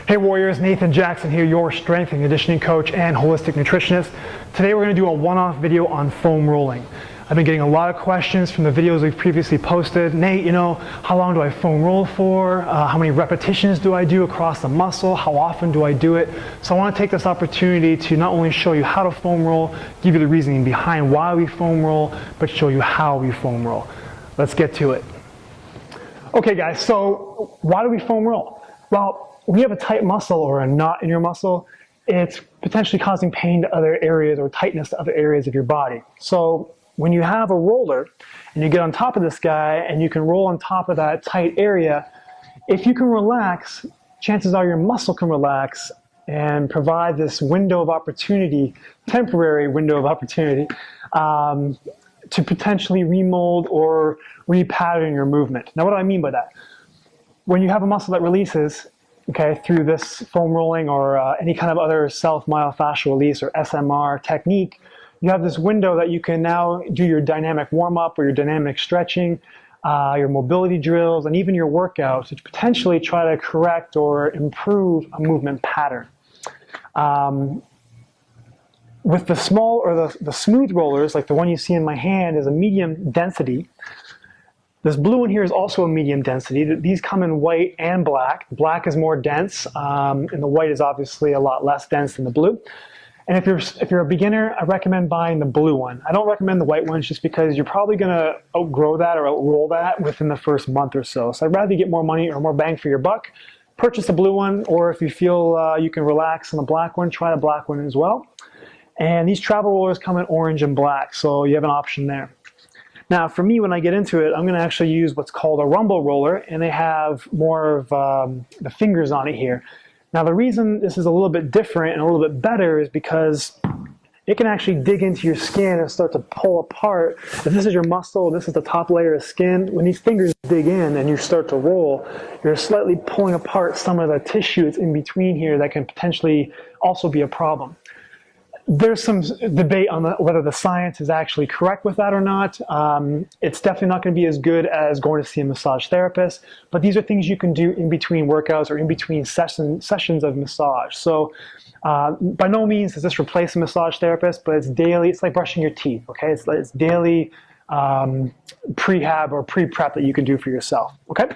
Hey Warriors, Nathane Jackson here, your strength and conditioning coach and holistic nutritionist. Today we're going to do a one-off video on foam rolling. I've been getting a lot of questions from the videos we've previously posted. Nate, how long do I foam roll for? How many repetitions do I do across the muscle? How often do I do it? So I want to take this opportunity to not only show you how to foam roll, give you the reasoning behind why we foam roll, but show you how we foam roll. Let's get to it. Okay guys, so why do we foam roll? Well, when you have a tight muscle or a knot in your muscle, it's potentially causing pain to other areas or tightness to other areas of your body. So when you have a roller and you get on top of this guy and you can roll on top of that tight area, if you can relax, chances are your muscle can relax and provide this window of opportunity, temporary window of opportunity, to potentially remold or repattern your movement. Now what do I mean by that? When you have a muscle that releases, through this foam rolling or any kind of other self-myofascial release or SMR technique, you have this window that you can now do your dynamic warm-up or your dynamic stretching, your mobility drills, and even your workouts to potentially try to correct or improve a movement pattern. With the small or the smooth rollers, like the one you see in my hand, is a medium density. This blue one here is also a medium density. These come in white and black. Black is more dense, and the white is obviously a lot less dense than the blue. And if you're a beginner, I recommend buying the blue one. I don't recommend the white ones just because you're probably going to outgrow that or outroll that within the first month or so. So I'd rather get more money or more bang for your buck. Purchase the blue one, or if you feel you can relax on the black one, try the black one as well. And these travel rollers come in orange and black, so you have an option there. Now, for me, when I get into it, I'm going to actually use what's called a rumble roller, and they have more of the fingers on it here. Now, the reason this is a little bit different and a little bit better is because it can actually dig into your skin and start to pull apart. If this is your muscle, this is the top layer of skin. When these fingers dig in and you start to roll, you're slightly pulling apart some of the tissue that's in between here that can potentially also be a problem. There's some debate on whether the science is actually correct with that or not. It's definitely not going to be as good as going to see a massage therapist, but these are things you can do in between workouts or in between sessions of massage. So by no means does this replace a massage therapist, but it's daily. It's like brushing your teeth, okay? It's daily prehab or pre-prep that you can do for yourself, okay?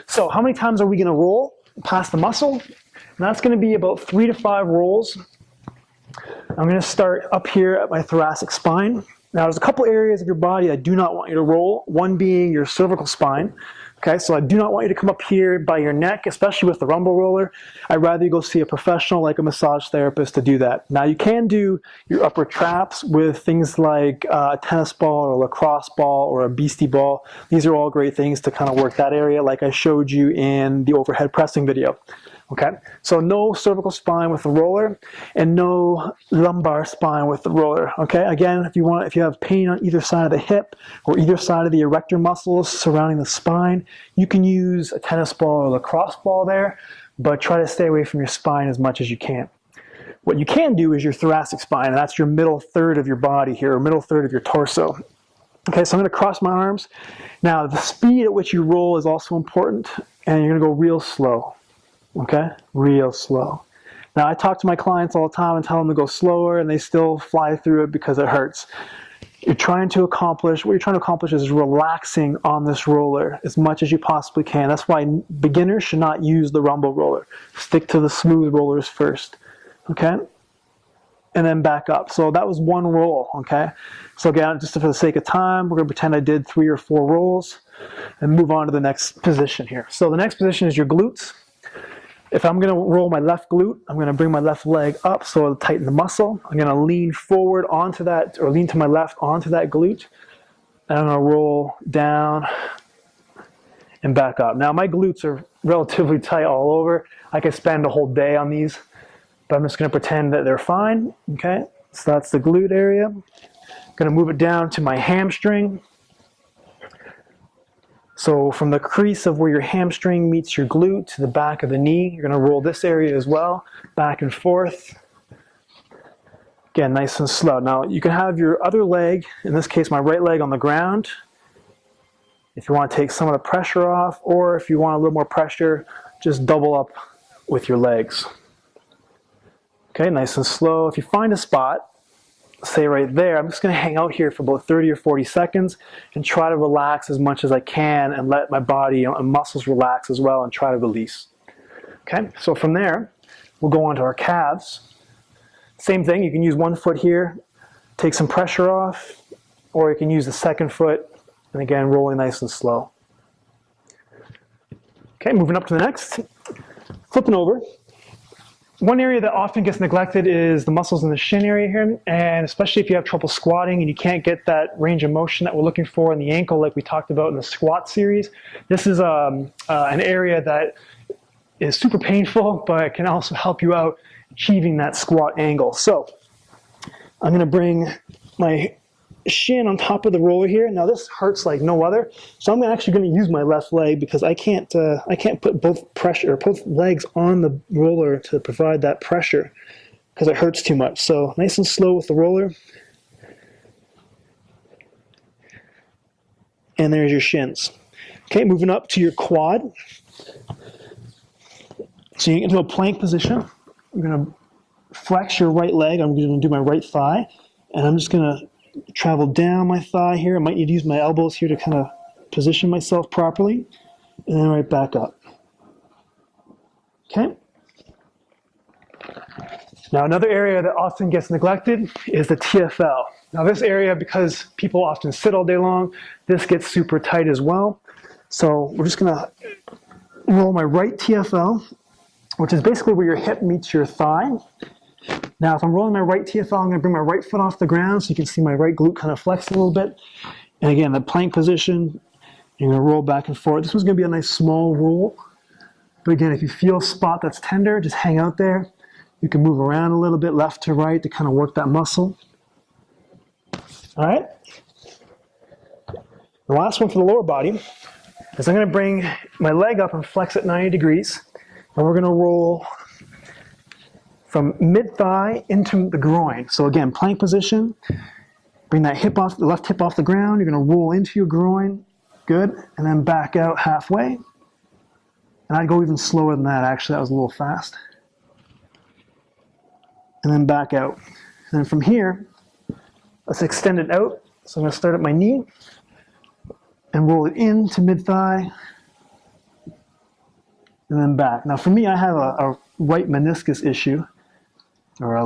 So how many times are we going to roll past the muscle? And that's going to be about 3 to 5 rolls. I'm going to start up here at my thoracic spine. Now there's a couple areas of your body I do not want you to roll, one being your cervical spine. Okay, so I do not want you to come up here by your neck, especially with the rumble roller. I'd rather you go see a professional like a massage therapist to do that. Now you can do your upper traps with things like a tennis ball or a lacrosse ball or a beastie ball. These are all great things to kind of work that area like I showed you in the overhead pressing video. Okay, so no cervical spine with the roller and no lumbar spine with the roller. Okay, again, if you have pain on either side of the hip or either side of the erector muscles surrounding the spine, you can use a tennis ball or lacrosse ball there, but try to stay away from your spine as much as you can. What you can do is your thoracic spine, and that's your middle third of your body here, or middle third of your torso. Okay, so I'm going to cross my arms. Now, the speed at which you roll is also important, and you're going to go real slow. Okay, real slow. Now I talk to my clients all the time and tell them to go slower, and they still fly through it because it hurts. What you're trying to accomplish is relaxing on this roller as much as you possibly can. That's why beginners should not use the rumble roller. Stick to the smooth rollers first, okay? And then back up. So that was one roll, okay? So again, just for the sake of time, we're gonna pretend I did 3 or 4 rolls and move on to the next position here. So the next position is your glutes. If I'm going to roll my left glute, I'm going to bring my left leg up so it'll tighten the muscle. I'm going to lean forward onto that, or lean to my left onto that glute. And I'm going to roll down and back up. Now my glutes are relatively tight all over. I could spend a whole day on these, but I'm just going to pretend that they're fine. Okay, so that's the glute area. I'm going to move it down to my hamstring. So from the crease of where your hamstring meets your glute to the back of the knee, you're going to roll this area as well, back and forth. Again, nice and slow. Now you can have your other leg, in this case my right leg, on the ground. If you want to take some of the pressure off, or if you want a little more pressure, just double up with your legs. Okay, nice and slow. If you find a spot, say right there, I'm just going to hang out here for about 30 or 40 seconds and try to relax as much as I can and let my body and muscles relax as well and try to release. Okay, so from there, we'll go on to our calves. Same thing, you can use one foot here, take some pressure off, or you can use the second foot, and again, rolling nice and slow. Okay, moving up to the next, flipping over. One area that often gets neglected is the muscles in the shin area here, and especially if you have trouble squatting and you can't get that range of motion that we're looking for in the ankle like we talked about in the squat series. This is an area that is super painful, but it can also help you out achieving that squat angle. So I'm going to bring my shin on top of the roller here. Now this hurts like no other, so I'm actually going to use my left leg because I can't put both legs on the roller to provide that pressure because it hurts too much. So nice and slow with the roller, and there's your shins. Okay, moving up to your quad. So you get into a plank position. You're going to flex your right leg. I'm going to do my right thigh, and I'm just going to travel down my thigh here. I might need to use my elbows here to kind of position myself properly, and then right back up. Okay. Now another area that often gets neglected is the TFL. Now this area, because people often sit all day long, this gets super tight as well. So we're just going to roll my right TFL, which is basically where your hip meets your thigh. Now, if I'm rolling my right TFL, I'm going to bring my right foot off the ground so you can see my right glute kind of flex a little bit. And again, the plank position, you're going to roll back and forth. This one's going to be a nice small roll. But again, if you feel a spot that's tender, just hang out there. You can move around a little bit left to right to kind of work that muscle. All right. The last one for the lower body is I'm going to bring my leg up and flex it 90 degrees. And we're going to roll from mid-thigh into the groin. So again, plank position, bring that hip off, the left hip off the ground, you're gonna roll into your groin, good, and then back out halfway. And I'd go even slower than that, actually, that was a little fast. And then back out. And then from here, let's extend it out. So I'm gonna start at my knee and roll it into mid-thigh, and then back. Now for me, I have a right meniscus issue, or a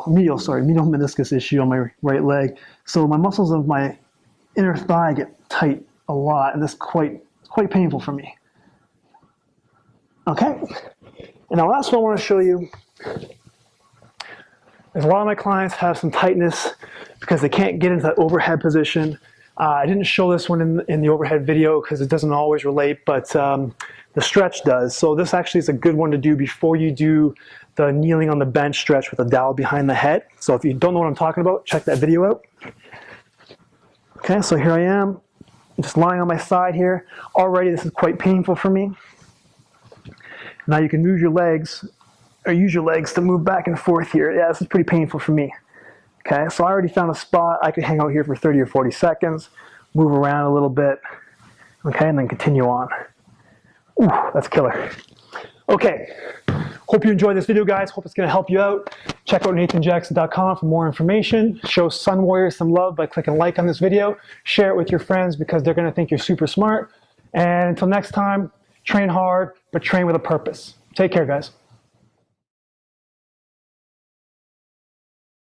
medial meniscus issue on my right leg. So my muscles of my inner thigh get tight a lot, and this is quite painful for me. Okay, and the last one I want to show you is a lot of my clients have some tightness because they can't get into that overhead position. I didn't show this one in the overhead video because it doesn't always relate, but the stretch does. So this actually is a good one to do before you do the kneeling on the bench stretch with a dowel behind the head. So if you don't know what I'm talking about, check that video out. Okay, so here I am, just lying on my side here. Already this is quite painful for me. Now you can move your legs, or use your legs to move back and forth here. Yeah, this is pretty painful for me. Okay, so I already found a spot. I could hang out here for 30 or 40 seconds, move around a little bit, okay, and then continue on. Ooh, that's killer. Okay, hope you enjoyed this video, guys. Hope it's going to help you out. Check out NathaneJackson.com for more information. Show Sun Warriors some love by clicking like on this video. Share it with your friends because they're going to think you're super smart. And until next time, train hard, but train with a purpose. Take care, guys.